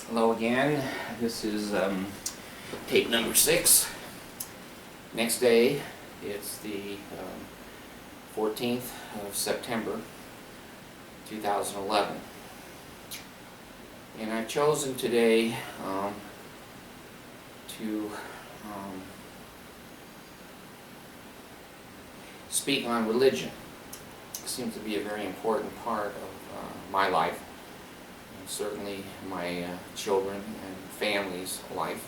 Hello again. This is tape number 6. Next day, it's the 14th of September 2011. And I've chosen today to speak on religion. It seems to be a very important part of my life. Certainly my children and family's life.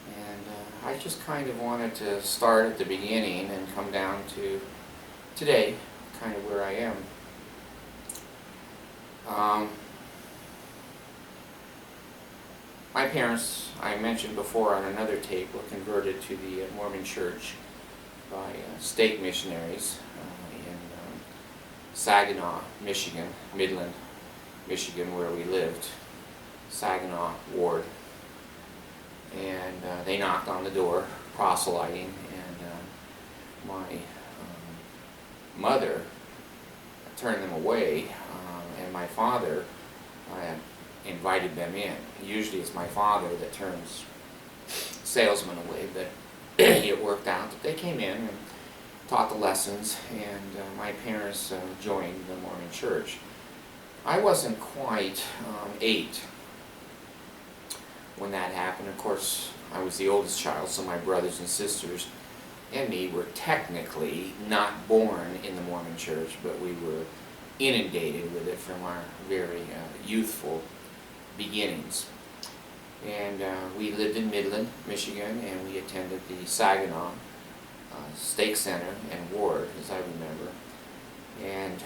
And I just kind of wanted to start at the beginning and come down to today, kind of where I am. My parents, I mentioned before on another tape, were converted to the Mormon church by stake missionaries in Saginaw, Michigan, Midland, Michigan, where we lived, Saginaw Ward. And they knocked on the door, proselyting, and my mother turned them away, and my father invited them in. Usually it's my father that turns salesmen away, but it worked out that they came in and taught the lessons, and my parents joined the Mormon church. I wasn't quite 8 when that happened. Of course, I was the oldest child, so my brothers and sisters and me were technically not born in the Mormon church, but we were inundated with it from our very youthful beginnings. And we lived in Midland, Michigan, and we attended the Saginaw Stake Center and Ward, as I remember. And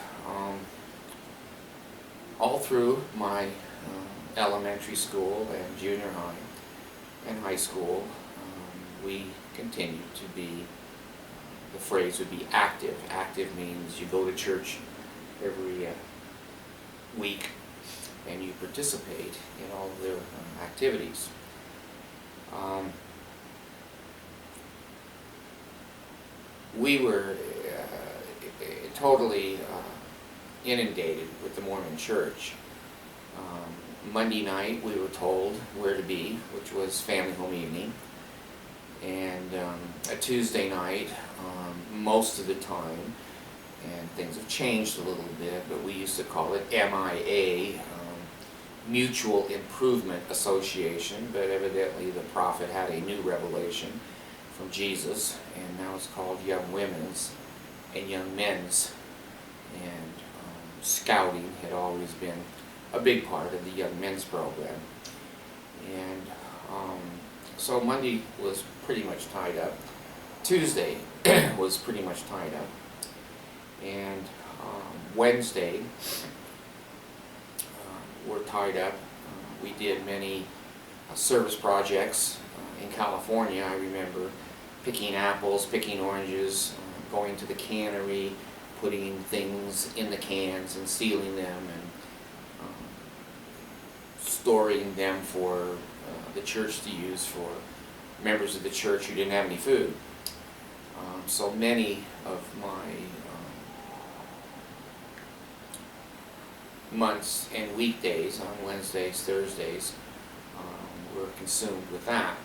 all through my elementary school and junior high and high school, we continued to be, the phrase would be active. Active means you go to church every week and you participate in all of their activities. We were totally inundated with the Mormon church. Monday night we were told where to be, which was family home evening, and a Tuesday night, most of the time, and things have changed a little bit, but we used to call it MIA, Mutual Improvement Association, but evidently the prophet had a new revelation from Jesus, and now it's called Young Women's and Young Men's. And scouting had always been a big part of the Young Men's program. And so Monday was pretty much tied up. Tuesday was pretty much tied up. And Wednesday we're tied up. We did many service projects in California. I remember picking apples, picking oranges, going to the cannery, putting things in the cans and sealing them and storing them for the church to use for members of the church who didn't have any food. So many of my months and weekdays on Wednesdays, Thursdays were consumed with that.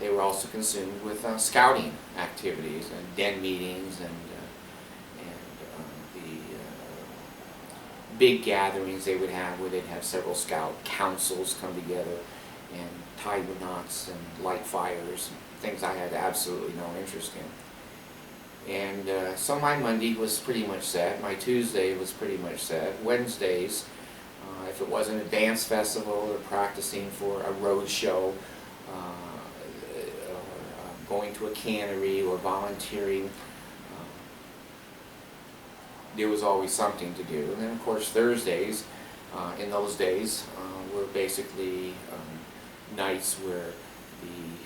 They were also consumed with scouting activities and den meetings and big gatherings they would have where they'd have several scout councils come together and tie the knots and light fires, things I had absolutely no interest in. And so my Monday was pretty much set. My Tuesday was pretty much set. Wednesdays, if it wasn't a dance festival or practicing for a road show, or going to a cannery or volunteering, there was always something to do. And then of course Thursdays, in those days, were basically nights where the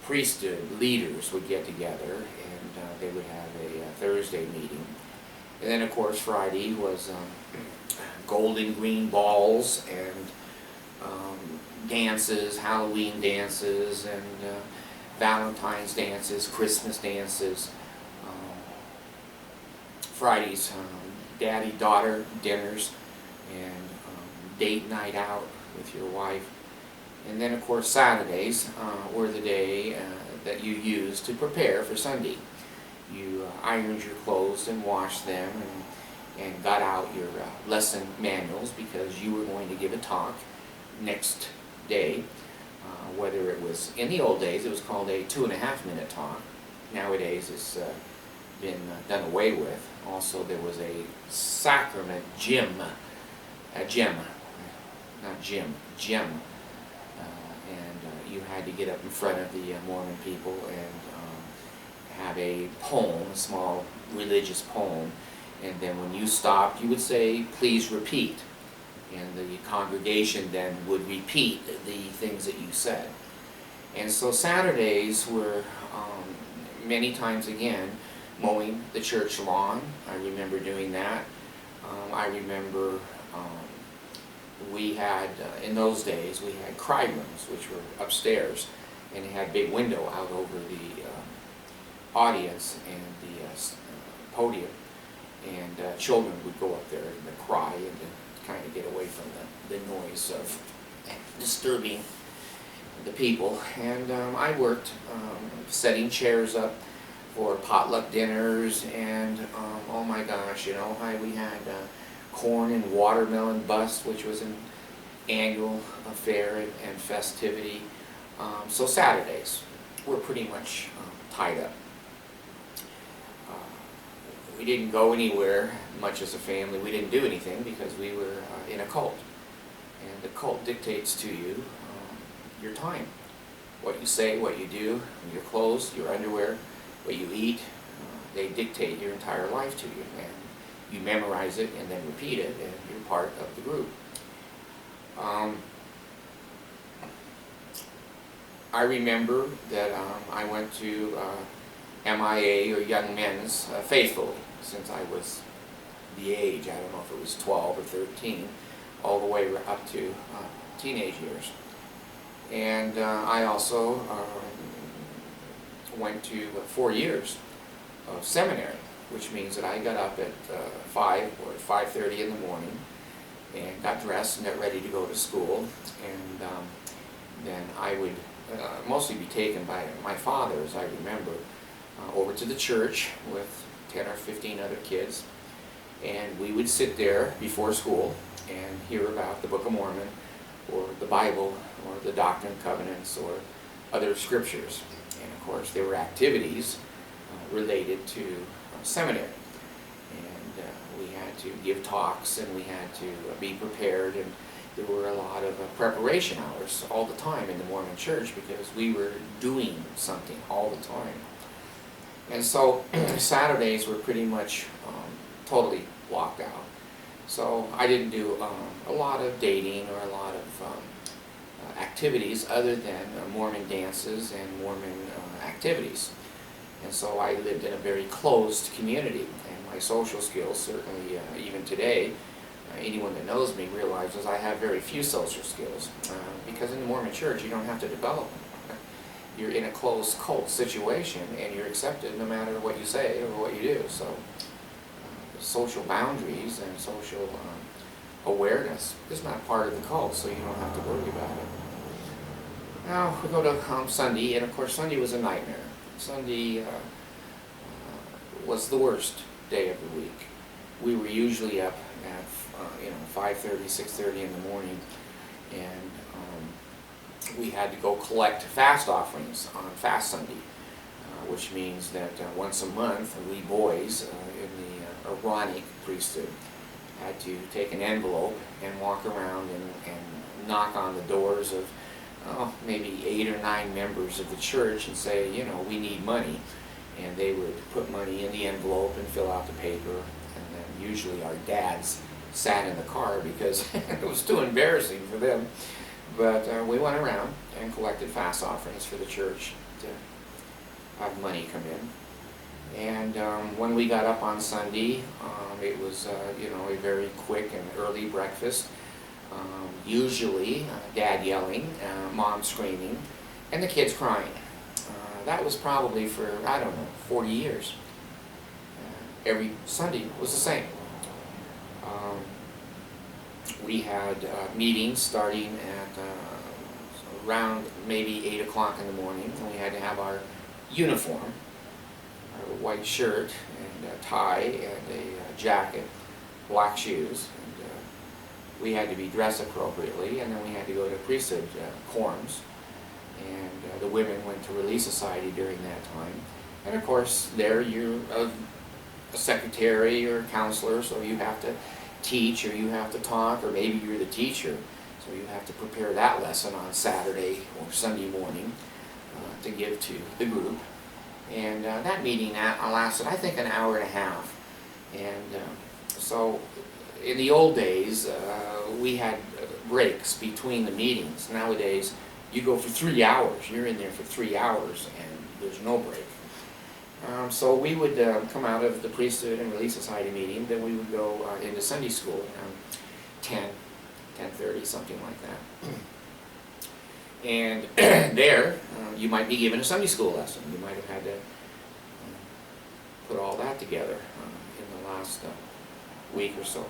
priesthood leaders would get together and they would have a Thursday meeting. And then of course Friday was gold and green balls and dances, Halloween dances and Valentine's dances, Christmas dances. Fridays, daddy-daughter dinners and date night out with your wife. And then of course Saturdays were the day that you used to prepare for Sunday. You ironed your clothes and washed them and got out your lesson manuals because you were going to give a talk next day. Whether it was, in the old days, it was called a 2.5-minute talk. Nowadays it's been done away with. Also there was a sacrament gym, not Jim, gym. And you had to get up in front of the Mormon people and have a poem, a small religious poem, and then when you stopped you would say, "Please repeat," and the congregation then would repeat the things that you said. And so Saturdays were many times again mowing the church lawn. I remember doing that. I remember we had, in those days, we had cry rooms, which were upstairs, and it had a big window out over the audience and the podium, and children would go up there and cry and kind of get away from the noise of disturbing the people. And I worked setting chairs up for potluck dinners, and oh my gosh, you know, we had corn and watermelon bust, which was an annual affair and festivity. So Saturdays were pretty much tied up. We didn't go anywhere much as a family. We didn't do anything because we were in a cult. And the cult dictates to you your time. What you say, what you do, your clothes, your underwear, what you eat, they dictate your entire life to you. And you memorize it and then repeat it, and you're part of the group. I remember that I went to MIA, or Young Men's, faithfully, since I was the age, I don't know if it was 12 or 13, all the way up to teenage years. And I also went to 4 years of seminary, which means that I got up at 5 or 5:30 in the morning and got dressed and got ready to go to school. And then I would mostly be taken by my father, as I remember, over to the church with 10 or 15 other kids. And we would sit there before school and hear about the Book of Mormon or the Bible or the Doctrine and Covenants or other scriptures. And of course there were activities related to seminary. And we had to give talks and we had to be prepared, and there were a lot of preparation hours all the time in the Mormon church because we were doing something all the time. And so Saturdays were pretty much totally blocked out. So I didn't do a lot of dating or a lot of activities other than Mormon dances and Mormon activities. And so I lived in a very closed community, and my social skills, certainly even today, anyone that knows me realizes I have very few social skills, because in the Mormon church you don't have to develop them. You're in a closed cult situation and you're accepted no matter what you say or what you do. So social boundaries and social awareness is not part of the cult, so you don't have to worry about it. Now we go to Sunday, and of course Sunday was a nightmare. Sunday was the worst day of the week. We were usually up at 5:30, 6:30 in the morning, and we had to go collect fast offerings on Fast Sunday, which means that once a month we boys in the Aaronic priesthood had to take an envelope and walk around and knock on the doors of maybe 8 or 9 members of the church and say, we need money. And they would put money in the envelope and fill out the paper, and then usually our dads sat in the car because it was too embarrassing for them. But we went around and collected fast offerings for the church to have money come in. And when we got up on Sunday, it was a very quick and early breakfast. Usually Dad yelling, Mom screaming, and the kids crying. That was probably for, 40 years. Every Sunday was the same. we had meetings starting at around maybe 8 o'clock in the morning, and we had to have our uniform, our white shirt and a tie and a jacket, black shoes, and we had to be dressed appropriately, and then we had to go to priesthood quorums, and the women went to Relief Society during that time. And of course, there you're a secretary or a counselor, so you have to teach or you have to talk, or maybe you're the teacher, so you have to prepare that lesson on Saturday or Sunday morning to give to the group. And that meeting lasted, I think, an hour and a half. And so in the old days, we had breaks between the meetings. Nowadays, you go for 3 hours. You're in there for 3 hours, and there's no break. So we would come out of the priesthood and Relief Society meeting, then we would go into Sunday school around 10:30, something like that. And there, you might be given a Sunday school lesson. You might have had to put all that together in the last week or so.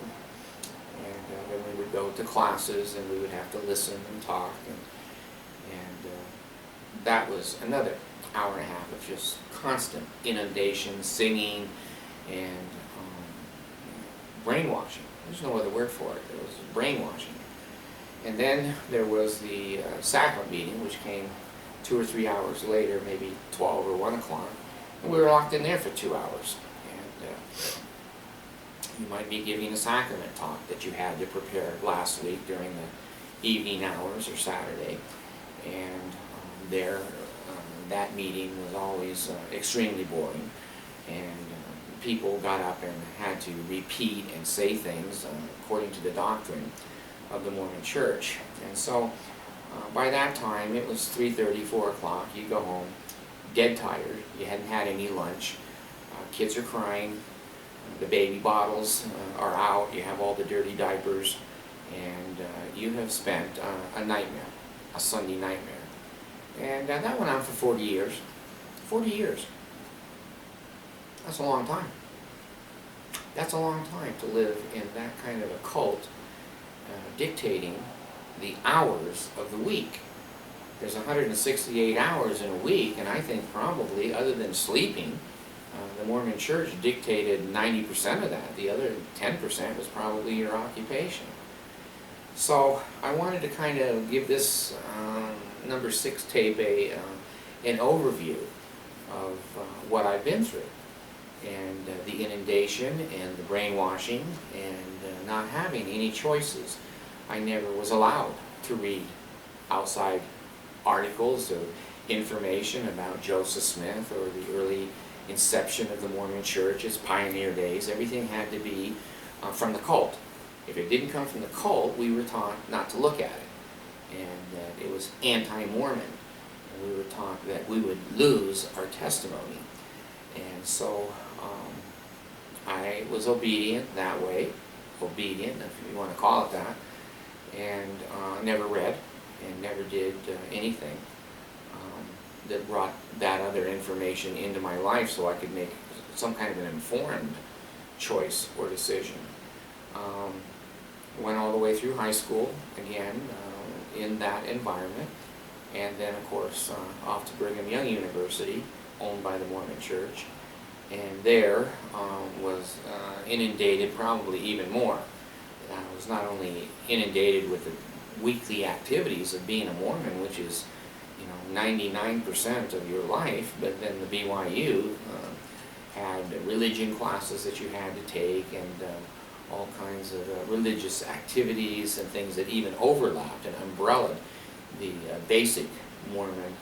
And then we would go to classes, and we would have to listen and talk, and that was another hour and a half of just constant inundation, singing, and brainwashing. There's no other word for it. It was brainwashing. And then there was the sacrament meeting, which came 2 or 3 hours later, maybe 12 or 1 o'clock, and we were locked in there for 2 hours. And you might be giving a sacrament talk that you had to prepare last week during the evening hours or Saturday, and that meeting was always extremely boring, and people got up and had to repeat and say things according to the doctrine of the Mormon Church. And so by that time it was 3:30, 4 o'clock. You go home dead tired. You hadn't had any lunch. Kids are crying. The baby bottles are out. You have all the dirty diapers, and you have spent a nightmare, a Sunday nightmare. And that went on for 40 years. 40 years. That's a long time. That's a long time to live in that kind of a cult dictating the hours of the week. There's 168 hours in a week, and I think probably, other than sleeping, the Mormon Church dictated 90% of that. The other 10% was probably your occupation. So I wanted to kind of give this number 6 tape an overview of what I've been through, and the inundation and the brainwashing and not having any choices. I never was allowed to read outside articles or information about Joseph Smith or the early inception of the Mormon Church, its pioneer days. Everything had to be from the cult. If it didn't come from the cult, we were taught not to look at it, and that it was anti-Mormon, and we were taught that we would lose our testimony. And so I was obedient that way, obedient if you want to call it that, and never read and never did anything that brought that other information into my life so I could make some kind of an informed choice or decision. Went all the way through high school, again, in that environment, and then of course off to Brigham Young University, owned by the Mormon Church, and there was inundated probably even more. I was not only inundated with the weekly activities of being a Mormon, which is 99% of your life, but then the BYU had religion classes that you had to take, and all kinds of religious activities and things that even overlapped and umbrellaed the basic Mormon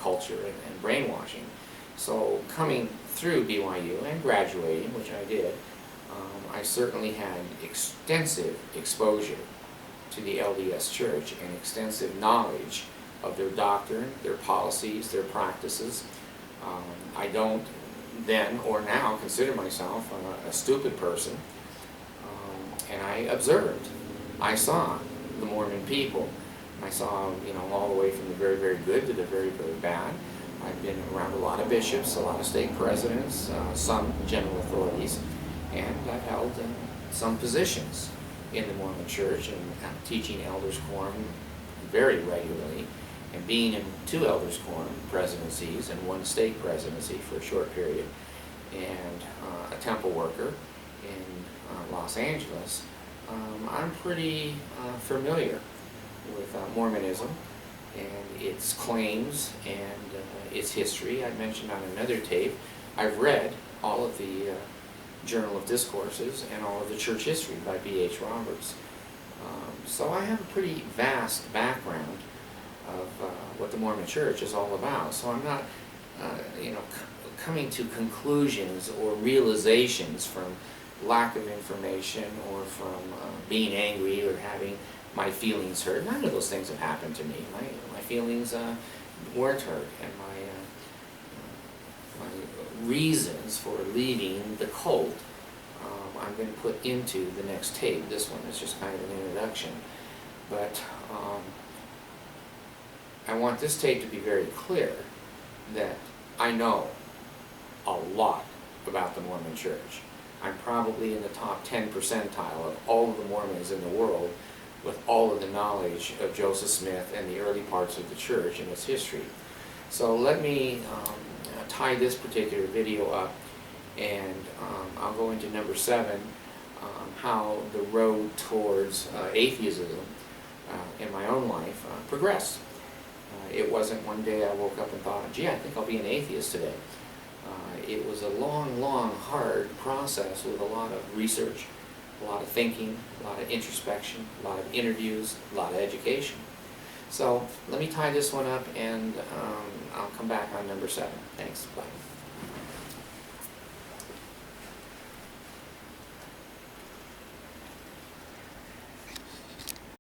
culture and brainwashing. So coming through BYU and graduating, which I did, I certainly had extensive exposure to the LDS Church and extensive knowledge of their doctrine, their policies, their practices. I don't then or now consider myself a stupid person. And I observed. I saw the Mormon people. I saw, all the way from the very, very good to the very, very bad. I've been around a lot of bishops, a lot of stake presidents, some general authorities, and I've held some positions in the Mormon Church, and teaching elders quorum very regularly, and being in 2 elders quorum presidencies and 1 stake presidency for a short period, and a temple worker in Los Angeles, I'm pretty familiar with Mormonism and its claims and its history. I mentioned on another tape, I've read all of the Journal of Discourses and all of the church history by B.H. Roberts. So I have a pretty vast background of what the Mormon Church is all about. So I'm not, coming to conclusions or realizations from lack of information or from being angry or having my feelings hurt. None of those things have happened to me. My feelings weren't hurt, and my reasons for leaving the cult I'm going to put into the next tape. This one is just kind of an introduction. But I want this tape to be very clear that I know a lot about the Mormon Church. I'm probably in the top 10 percentile of all of the Mormons in the world, with all of the knowledge of Joseph Smith and the early parts of the church and its history. So let me tie this particular video up, and I'll go into number 7, how the road towards atheism in my own life progressed. It wasn't one day I woke up and thought, gee, I think I'll be an atheist today. It was a long, long, hard process with a lot of research, a lot of thinking, a lot of introspection, a lot of interviews, a lot of education. So let me tie this one up, and I'll come back on number 7. Thanks. Bye.